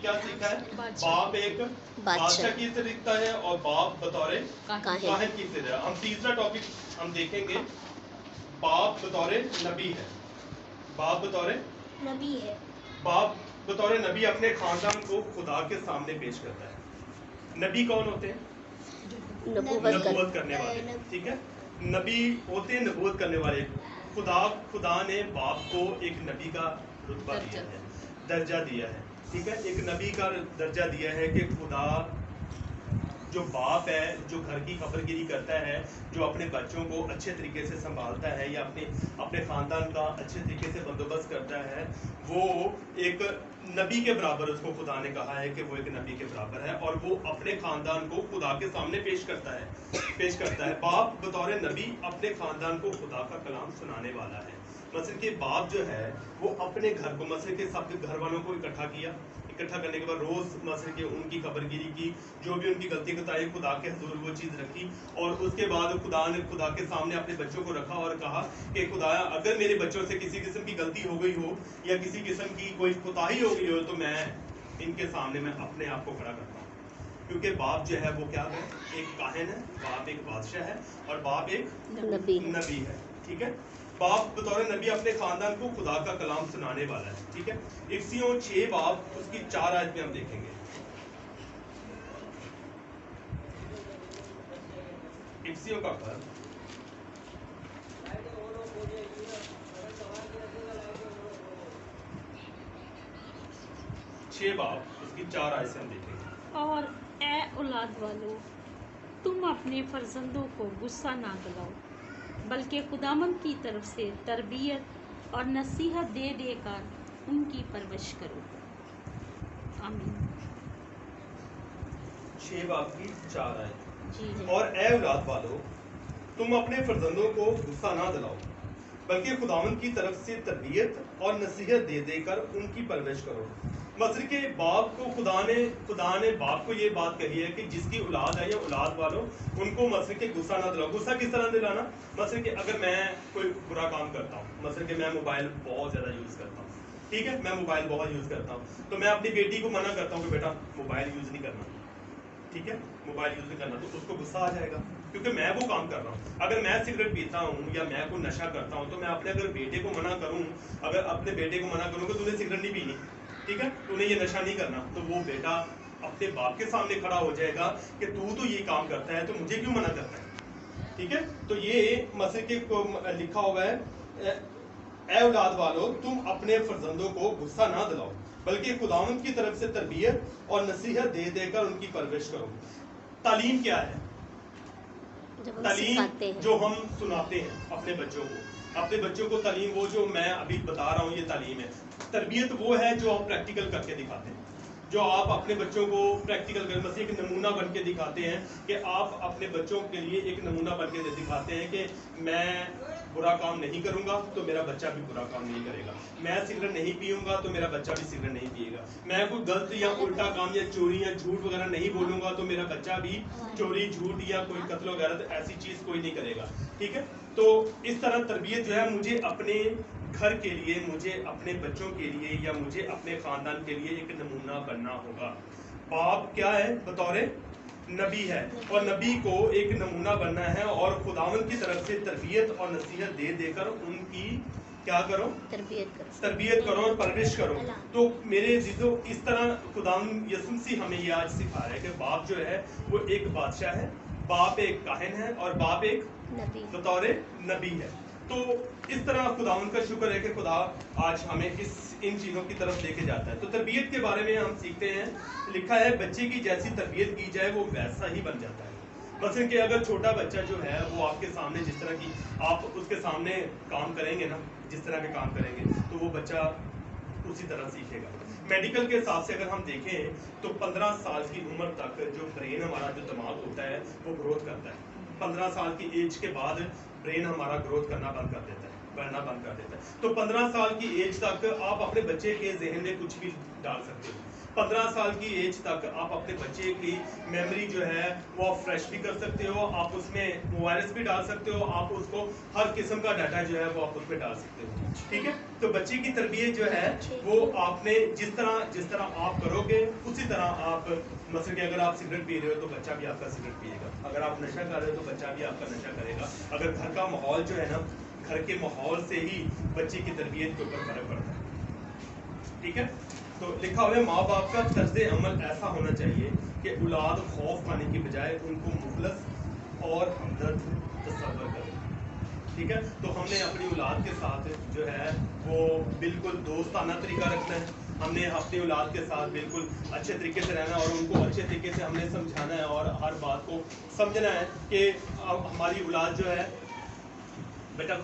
کیا سیکھا ہے؟ باپ ایک بادشاہ کی حیثیت رکھتا ہے اور باپ بطور کاہن کی حیثیت ہے. ہم تیسرا ٹاپک ہم دیکھیں گے، باپ بطور نبی ہے. باپ بطور نبی ہے. باپ بطور نبی اپنے خاندان کو خدا کے سامنے پیش کرتا ہے. نبی کون ہوتے ہیں؟ نبوت کرنے والے. ٹھیک ہے، نبی ہوتے ہیں نبوت کرنے والے. خدا نے باپ کو ایک نبی کا رتبہ دیا ہے، درجہ دیا ہے. ٹھیک ہے، ایک نبی کا درجہ دیا ہے کہ خدا جو باپ ہے، جو گھر کی خبر گیری کرتا ہے، جو اپنے بچوں کو اچھے طریقے سے سنبھالتا ہے یا اپنے خاندان کا اچھے طریقے سے بندوبست کرتا ہے، وہ ایک نبی کے برابر اس کو خدا نے کہا ہے کہ وہ ایک نبی کے برابر ہے، اور وہ اپنے خاندان کو خدا کے سامنے پیش کرتا ہے. باپ بطور نبی اپنے خاندان کو خدا کا کلام سنانے والا ہے. مثلا کہ باپ جو ہے وہ اپنے گھر کو، مثلا کہ سب گھر والوں کو اکٹھا کرنے کے بعد روز مثلا کہ ان کی خبر گیری کی، جو بھی ان کی غلطی بتائی خدا کے حضور وہ چیز رکھی، اور اس کے بعد خدا نے خدا کے سامنے اپنے بچوں کو رکھا اور کہا کہ خدایا اگر میرے بچوں سے کسی قسم کی غلطی ہو گئی ہو یا کسی قسم کی کوئی کوتاہی ہو گئی ہو تو میں ان کے سامنے میں اپنے آپ کو کھڑا کرتا ہوں. کیونکہ باپ جو ہے وہ کیا ہے؟ ایک کاہن ہے، باپ ایک بادشاہ ہے، اور باپ ایک نبی ہے. ٹھیک ہے، باپ بطور نبی اپنے خاندان کو خدا کا کلام سنانے والا ہے. ٹھیک ہے، افسیوں 6 باب اس کی 4 آیت میں ہم دیکھیں گے. افسیوں کا گھر 6 باب اس کی 4 آیت سے ہم دیکھیں گے. اور اے اولاد والو، تم اپنے فرزندوں کو غصہ نہ دلاؤ، بلکہ خداوند کی طرف سے تربیت اور نصیحت دے دے کر ان کی پرورش کرو. آمین. 6 باب کی 4 آیت. جی اور اے اولاد والو، تم اپنے فرزندوں کو غصہ نہ دلاؤ، بلکہ خداوند کی طرف سے تربیت اور نصیحت دے دے کر ان کی پرورش کرو. مثلا کہ باپ کو خدا نے باپ کو یہ بات کہی ہے کہ جس کی اولاد ہے یا اولاد والوں ان کو مثلا کہ غصہ نہ دلاؤ. غصہ کس طرح دلانا؟ مثلا کہ اگر میں کوئی برا کام کرتا ہوں، مثلا کہ میں موبائل بہت زیادہ یوز کرتا ہوں، ٹھیک ہے، میں موبائل بہت یوز کرتا ہوں، تو میں اپنی بیٹی کو منع کرتا ہوں کہ بیٹا موبائل یوز نہیں کرنا. ٹھیک ہے، موبائل یوز نہیں کرنا، تو اس کو غصہ آ جائے گا کیونکہ میں وہ کام کر رہا ہوں. اگر میں سگریٹ پیتا ہوں یا میں کوئی نشہ کرتا ہوں تو میں اپنے اگر بیٹے کو منع کروں، اگر اپنے بیٹے کو منع کروں کہ تو نے سگریٹ نہیں پینی، ٹھیک ہے، تو نے یہ نشہ نہیں کرنا، تو وہ بیٹا اپنے باپ کے سامنے کھڑا ہو جائے گا کہ تو یہ کام کرتا ہے تو مجھے کیوں منع کرتا ہے. ٹھیک ہے، تو یہ مسئلے کے لکھا ہوا ہے، اے اولاد والو تم اپنے فرزندوں کو غصہ نہ دلاؤ، بلکہ خداوند کی طرف سے تربیت اور نصیحت دے دے کر ان کی پرورش کرو. تعلیم کیا ہے؟ تعلیم جو ہم سناتے ہیں اپنے بچوں کو تعلیم وہ جو میں ابھی بتا رہا ہوں یہ تعلیم ہے. تربیت وہ ہے جو آپ پریکٹیکل کر کے دکھاتے ہیں، جو آپ اپنے بچوں کو پریکٹیکل کر مثلا ایک نمونہ بن کے دکھاتے ہیں کہ آپ اپنے بچوں کے لیے ایک نمونہ بن کے دکھاتے ہیں کہ میں برا کام نہیں کروں گا تو میرا بچہ بھی برا کام نہیں کرے گا، میں سگریٹ نہیں پیوں گا تو میرا بچہ بھی سگریٹ نہیں پیے گا، میں کوئی غلط یا الٹا کام یا چوری یا جھوٹ وغیرہ نہیں بولوں گا تو میرا بچہ بھی چوری جھوٹ یا کوئی قتل وغیرہ ایسی چیز کوئی نہیں کرے گا. ٹھیک ہے، تو اس طرح تربیت جو ہے مجھے اپنے گھر کے لیے، مجھے اپنے بچوں کے لیے یا مجھے اپنے خاندان کے لیے ایک نمونہ بننا ہوگا. باپ کیا ہے؟ بطور نبی ہے، اور نبی کو ایک نمونہ بننا ہے اور خداوند کی طرف سے تربیت اور نصیحت دے دے کر ان کی کیا کرو؟ تربیت کرو اور پرورش کرو. تو میرے عزیزو اس طرح خداوند یسوع مسیح ہمیں یہ آج سکھا رہا ہے کہ باپ جو ہے وہ ایک بادشاہ ہے، باپ ایک کاہن ہے، اور باپ ایک بطور نبی ہے. تو اس طرح خداوند کا شکر ہے کہ خدا آج ہمیں ان چیزوں کی طرف لے کے جاتا ہے. تو تربیت کے بارے میں ہم سیکھتے ہیں، لکھا ہے بچے کی جیسی تربیت کی جائے وہ ویسا ہی بن جاتا ہے. مثلا کہ اگر چھوٹا بچہ جو ہے وہ آپ کے سامنے جس طرح کی آپ اس کے سامنے کام کریں گے نا، جس طرح کے کام کریں گے تو وہ بچہ اسی طرح سیکھے گا. میڈیکل کے حساب سے اگر ہم دیکھیں تو 15 سال کی عمر تک جو برین ہمارا جو دماغ ہوتا ہے وہ گروتھ کرتا ہے. 15 سال کی ایج کے بعد برین ہمارا گروتھ کرنا بند کر دیتا ہے، بڑھنا بند کر دیتا ہے. تو 15 سال کی ایج تک آپ اپنے بچے کے ذہن میں کچھ بھی ڈال سکتے ہو. 15 سال کی ایج تک آپ اپنے بچے کی میموری جو ہے وہ فریش بھی کر سکتے ہو, آپ اس میں وائرس بھی ڈال سکتے ہو, آپ اس کو ہر قسم کا ڈاٹا جو ہے وہ آپ اس میں ڈال سکتے ہو. ٹھیک ہے, تو بچے کی تربیت جو ہے وہ آپ نے جس طرح آپ کرو گے اسی طرح آپ, مثلا کہ اگر آپ سگریٹ پی رہے ہو تو بچہ بھی آپ کا سگریٹ پیے گا, اگر آپ نشہ کر رہے ہو تو بچہ بھی آپ کا نشہ کرے گا. اگر گھر کا ماحول جو ہے نا, گھر کے ماحول سے ہی بچے کی تربیت کے اوپر فرق پڑتا ہے. ٹھیک ہے, تو لکھا ہوا ہے ماں باپ کا طرز عمل ایسا ہونا چاہیے کہ اولاد خوف کھانے کی بجائے ان کو مخلص اور ہمدرد تصور کرے. ٹھیک ہے, تو ہم نے اپنی اولاد کے ساتھ جو ہے وہ بالکل دوستانہ طریقہ رکھنا ہے, ہم نے اپنی اولاد کے ساتھ بالکل اچھے طریقے سے رہنا ہے, اور ان کو اچھے طریقے سے ہم نے سمجھانا ہے, اور ہر بات کو سمجھنا ہے کہ ہماری اولاد جو ہے بیٹا